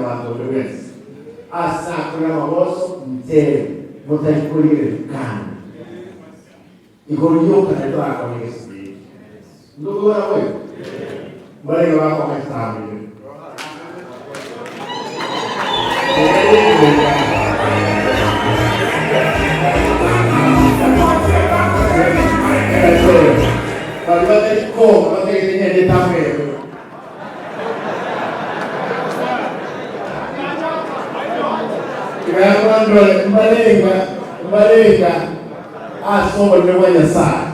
abantu wese asa kuna maboso mtele mutayikulire kana igoriyo kana ndo akonese ndugu wewe bale wako kama Mbalenga asomo nimewanya sana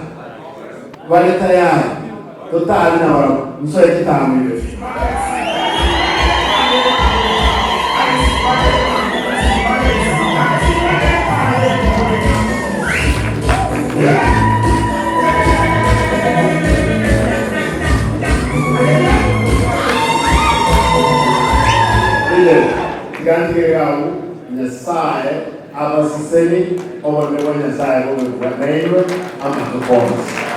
wale tayari totali na wala msoe kitamu hiyo ganti yao nyasaye abasiseni obonebwa nyasaye bobwanaiwe amakukonsa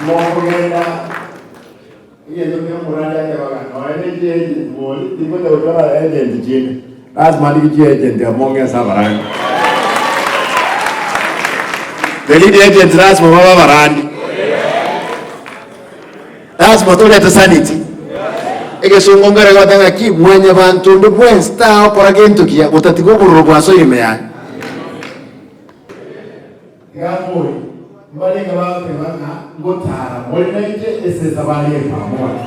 mokugenda yendo muranda yabaga noene jeje boli dikote utora agent jine lazima ndiki agent ya monge sabarani the lead agent lazima baba barani lazima tulete sanity egesongongera gatanga ki mwenye bantu ndubwe star por agento kia utatiko kurugwa so imeya ngapoi mbali ngaba ngotara molinaite ese sabali pamoja